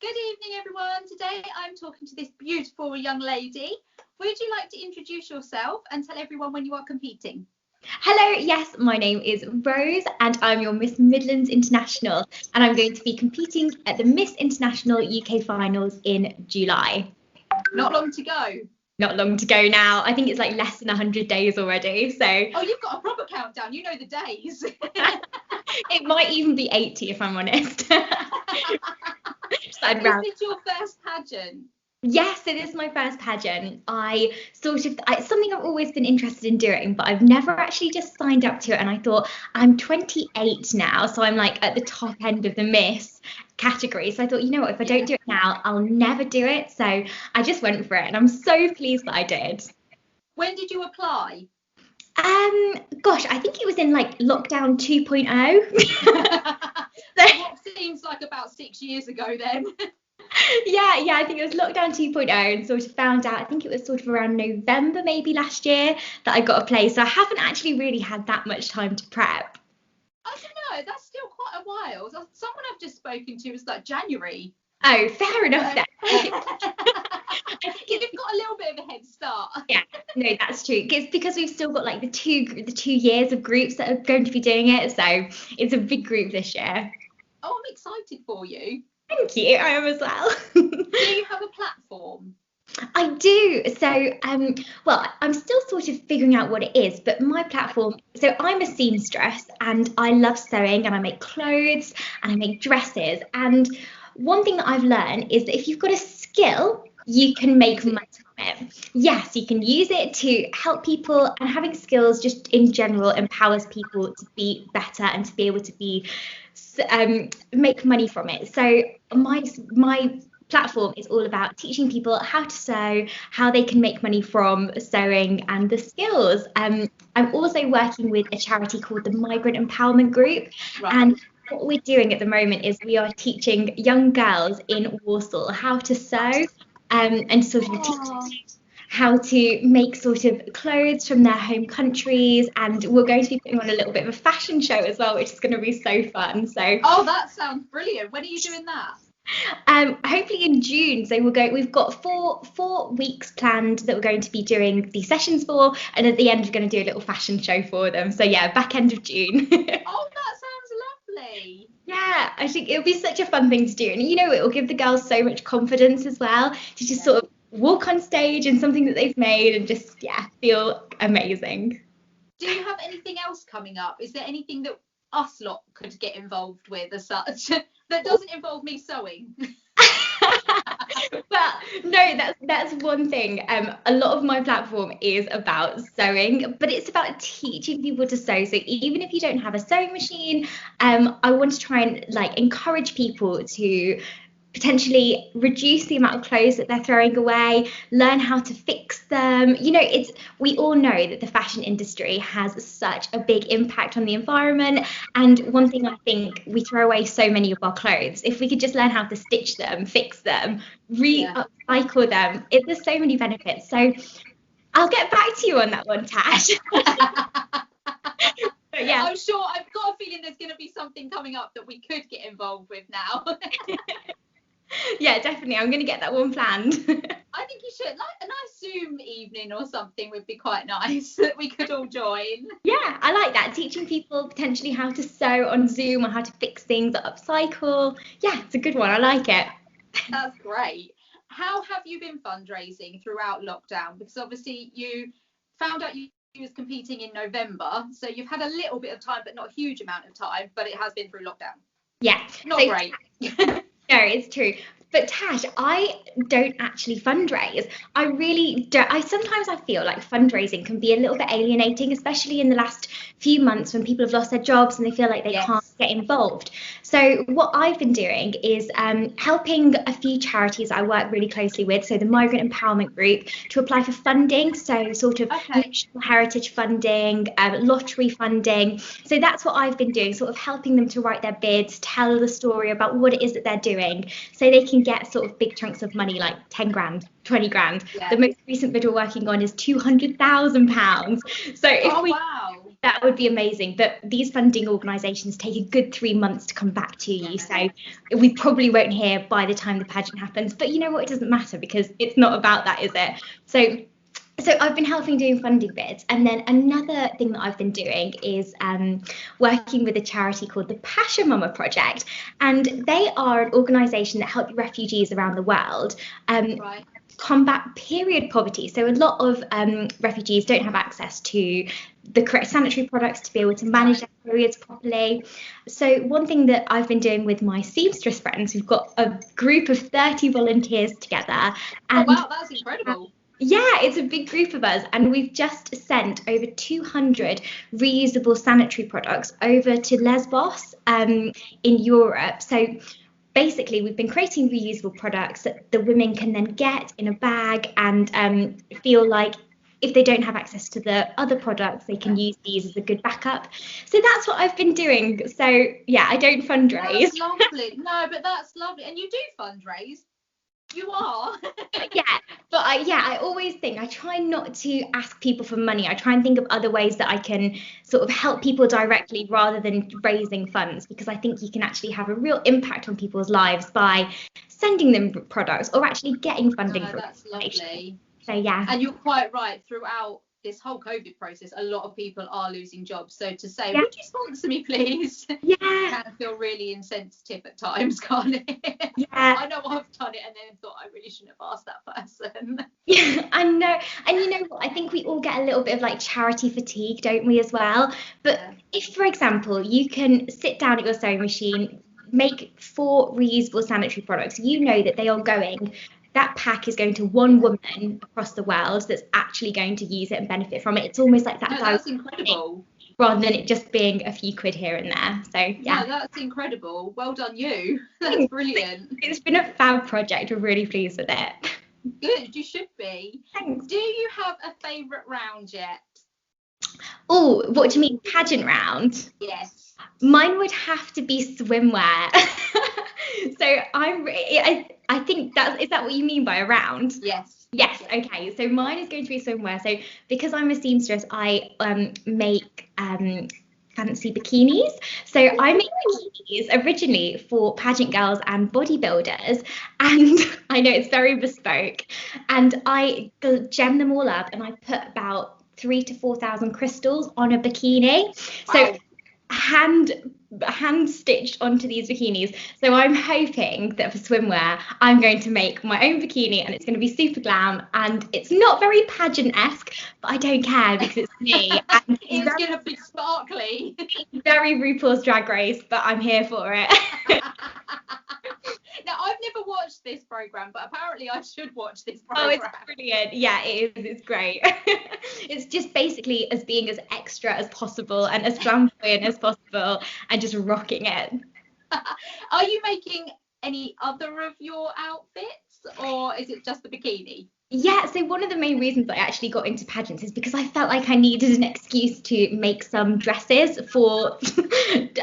Good evening, everyone. Today I'm talking to this beautiful young lady. Would you like to introduce yourself and tell everyone when you are competing? Hello, yes, my name is Rose and I'm your Miss Midlands International, and I'm going to be competing at the Miss International UK Finals in July. Not long to go. Not long to go now. I think it's like less than 100 days already. So Oh, you've got a proper countdown. You know the days. It might even be 80 if I'm honest. Is this your first pageant? Yes, it is my first pageant. It's something I've always been interested in doing, but I've never actually just signed up to it. And I thought, I'm 28 now, so I'm like at the top end of the Miss category. So I thought, you know what, if I don't do it now, I'll never do it. So I just went for it, and I'm so pleased that I did. When did you apply? Gosh, I think it was in like lockdown 2.0. What seems like about 6 years ago then. Yeah, I think it was lockdown 2.0, and sort of found out, I think it was sort of around November maybe last year that I got a place. So I haven't actually really had that much time to prep. I don't know, that's still quite a while. Someone I've just spoken to was like January. Oh, fair enough then. You've got a little bit of a head start. Yeah, no, that's true. It's because we've still got like the two years of groups that are going to be doing it. So it's a big group this year. Oh, I'm excited for you. Thank you, I am as well. Do you have a platform? I do. So, well, I'm still sort of figuring out what it is, but my platform, so I'm a seamstress and I love sewing, and I make clothes and I make dresses. And one thing that I've learned is that if you've got a skill, you can make money from it. Yes, you can use it to help people, and having skills just in general empowers people to be better and to be able to make money from it. So my platform is all about teaching people how to sew, how they can make money from sewing, and the skills. I'm also working with a charity called the Migrant Empowerment Group. Right. And what we're doing at the moment is we are teaching young girls in Warsaw how to sew, and sort of teaching how to make sort of clothes from their home countries. And we're going to be putting on a little bit of a fashion show as well, which is going to be so fun. So that sounds brilliant. When are you doing that? Hopefully in June. So we've got four weeks planned that we're going to be doing the sessions for, and at the end we're going to do a little fashion show for them. So yeah, back end of June. Oh, that sounds lovely. Yeah, I think it'll be such a fun thing to do, and it will give the girls so much confidence as well to just sort of walk on stage in something that they've made and just feel amazing. Do you have anything else coming up? Is there anything that us lot could get involved with as such that doesn't involve me sewing? Well, no, that's one thing. A lot of my platform is about sewing, but it's about teaching people to sew. So even if you don't have a sewing machine, I want to try and like encourage people to potentially reduce the amount of clothes that they're throwing away, learn how to fix them. We all know that the fashion industry has such a big impact on the environment. And one thing, I think we throw away so many of our clothes. If we could just learn how to stitch them, fix them, upcycle them, there's so many benefits. So I'll get back to you on that one, Tash. But yeah, I'm sure, I've got a feeling there's going to be something coming up that we could get involved with now. Yeah, definitely. I'm going to get that one planned. I think you should. Like a nice Zoom evening or something would be quite nice that we could all join. Yeah, I like that. Teaching people potentially how to sew on Zoom or how to fix things or upcycle. Yeah, it's a good one. I like it. That's great. How have you been fundraising throughout lockdown? Because obviously you found out you was competing in November, so you've had a little bit of time, but not a huge amount of time, but it has been through lockdown. Yeah. Not great. No, it's true. But Tash, I don't actually fundraise. I really don't. Sometimes I feel like fundraising can be a little bit alienating, especially in the last few months when people have lost their jobs and they feel like they can't get involved. So what I've been doing is helping a few charities I work really closely with, so the Migrant Empowerment Group, to apply for funding, so sort of national heritage funding, lottery funding. So that's what I've been doing, sort of helping them to write their bids, tell the story about what it is that they're doing, so they can get sort of big chunks of money like 10 grand, 20 grand. The most recent bid we're working on is £200,000. So if That would be amazing. But these funding organisations take a good 3 months to come back to you. So we probably won't hear by the time the pageant happens. But you know what? It doesn't matter because it's not about that, is it? So I've been helping doing funding bids. And then another thing that I've been doing is working with a charity called the Passion Mama Project. And they are an organisation that help refugees around the world. Right. Combat period poverty. So a lot of refugees don't have access to the correct sanitary products to be able to manage their periods properly. So one thing that I've been doing with my seamstress friends, we've got a group of 30 volunteers together. And wow, that's incredible. Yeah, it's a big group of us, and we've just sent over 200 reusable sanitary products over to Lesbos in Europe. So basically, we've been creating reusable products that the women can then get in a bag and feel like if they don't have access to the other products, they can use these as a good backup. So that's what I've been doing. So yeah, I don't fundraise. That's lovely. No, but that's lovely. And you do fundraise. You are. Yeah, but I always think I try not to ask people for money. I try and think of other ways that I can sort of help people directly rather than raising funds, because I think you can actually have a real impact on people's lives by sending them products or actually getting funding for that's lovely. So yeah. And you're quite right. Throughout this whole COVID process, a lot of people are losing jobs. So to say, would you sponsor me, please? Yeah. Can feel really insensitive at times, can't it? Yeah. I know I've done it and then thought I really shouldn't have asked that person. Yeah, I know. And you know what? I think we all get a little bit of like charity fatigue, don't we, as well? But if, for example, you can sit down at your sewing machine, make 4 reusable sanitary products, you know that they are going. That pack is going to one woman across the world that's actually going to use it and benefit from it. It's almost like that. No, that's incredible. Rather than it just being a few quid here and there. So yeah. No, that's incredible. Well done, you. That's brilliant. It's been a fab project. We're really pleased with it. Good, you should be. Thanks. Do you have a favourite round yet? Oh, what do you mean, pageant round? Yes. Mine would have to be swimwear. So I think is that what you mean by a round? Yes. Yes. Okay. So mine is going to be swimwear. So because I'm a seamstress, I make fancy bikinis. So I make bikinis originally for pageant girls and bodybuilders, and I know it's very bespoke. And I gem them all up, and I put about 3,000 to 4,000 crystals on a bikini. Wow. So hand stitched onto these bikinis. So I'm hoping that for swimwear, I'm going to make my own bikini, and it's going to be super glam, and it's not very pageant-esque, but I don't care because it's me. And it's going to be sparkly. Very RuPaul's Drag Race, but I'm here for it. Now, I've never watched this programme, but apparently I should watch this programme. Oh, it's brilliant. Yeah, it is. It's great. It's just basically as being as extra as possible and as flamboyant as possible and just rocking it. Are you making any other of your outfits, or is it just the bikini? Yeah, so one of the main reasons I actually got into pageants is because I felt like I needed an excuse to make some dresses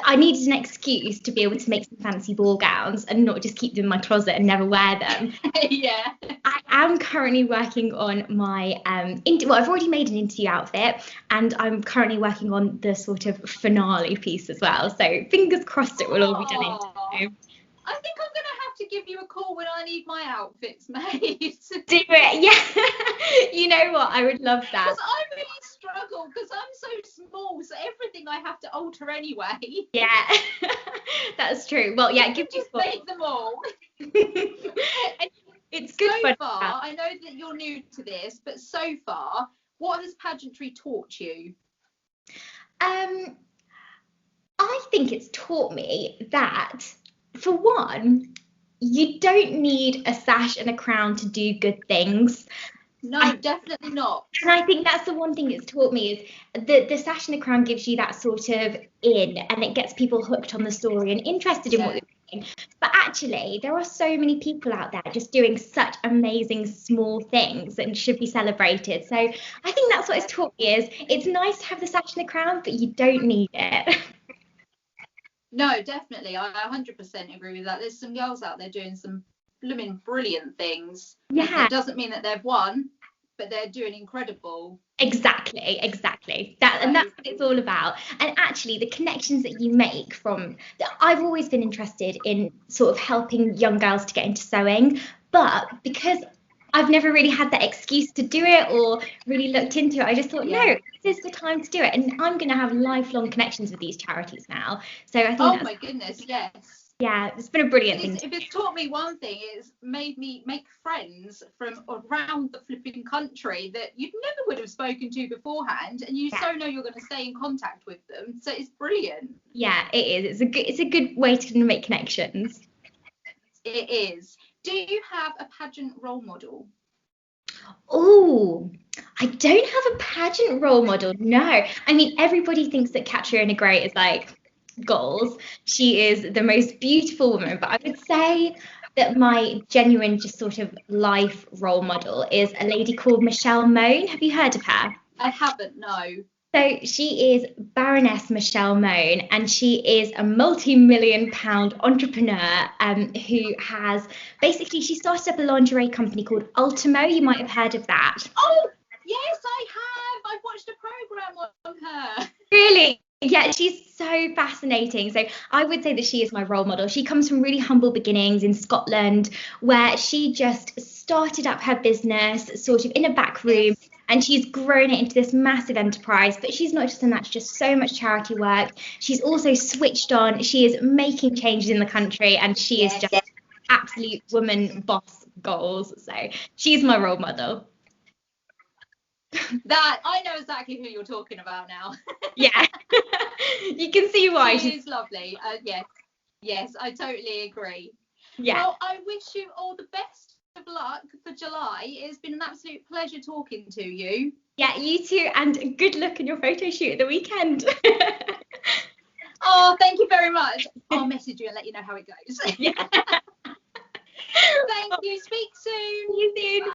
I needed an excuse to be able to make some fancy ball gowns and not just keep them in my closet and never wear them. Yeah. I am currently working on my, I've already made an interview outfit, and I'm currently working on the sort of finale piece as well. So fingers crossed it will all be done in time. I think I'm going to have to give you a call when I need my outfits made. Do it, yeah. You know what? I would love that. Because I really struggle because I'm so small, so everything I have to alter anyway. Yeah, that's true. Well, yeah, give me a make them all. It's good so fun. Far, I know that you're new to this, but so far, what has pageantry taught you? I think it's taught me that, for one, you don't need a sash and a crown to do good things. No, definitely not. And I think that's the one thing it's taught me is the sash and the crown gives you that sort of in, and it gets people hooked on the story and interested in what you're doing. But actually, there are so many people out there just doing such amazing small things and should be celebrated. So I think that's what it's taught me is it's nice to have the sash and the crown, but you don't need it. No, definitely. I 100% agree with that. There's some girls out there doing some blooming brilliant things. Yeah. It doesn't mean that they've won, but they're doing incredible. Exactly. And that's what it's all about. And actually, the connections that you make I've always been interested in sort of helping young girls to get into sewing, but because I've never really had that excuse to do it or really looked into it, I just thought, no, this is the time to do it. And I'm going to have lifelong connections with these charities now. So I think my goodness, yes. Yeah, it's been a brilliant thing. If it's taught me one thing, it's made me make friends from around the flipping country that you never would have spoken to beforehand, and you so know you're going to stay in contact with them. So it's brilliant. Yeah, it is. It's a good way to make connections. It is. Do you have a pageant role model? Oh, I don't have a pageant role model. No, I mean everybody thinks that Catriona Gray is like goals. She is the most beautiful woman, but I would say that my genuine just sort of life role model is a lady called Michelle Mone. Have you heard of her? I haven't, no. So she is Baroness Michelle Mone, and she is a multi-million-pound entrepreneur who has she started up a lingerie company called Ultimo. You might have heard of that. Oh, yes, I have. I've watched a program on her. Really? Yeah, she's so fascinating. So I would say that she is my role model. She comes from really humble beginnings in Scotland, where she just started up her business sort of in a back room, and she's grown it into this massive enterprise. But she's not just done that, she's just so much charity work. She's also switched on. She is making changes in the country, and she is just absolute woman boss goals. So she's my role model. That I know exactly who you're talking about now. Yeah. You can see why. She's lovely. Yes, I totally agree. Yeah. Well, I wish you all the best of luck for July. It's been an absolute pleasure talking to you. Yeah, you too, and good luck in your photo shoot at the weekend. Oh, thank you very much. I'll message you and let you know how it goes. Yeah. Thank you. Speak soon. See you soon.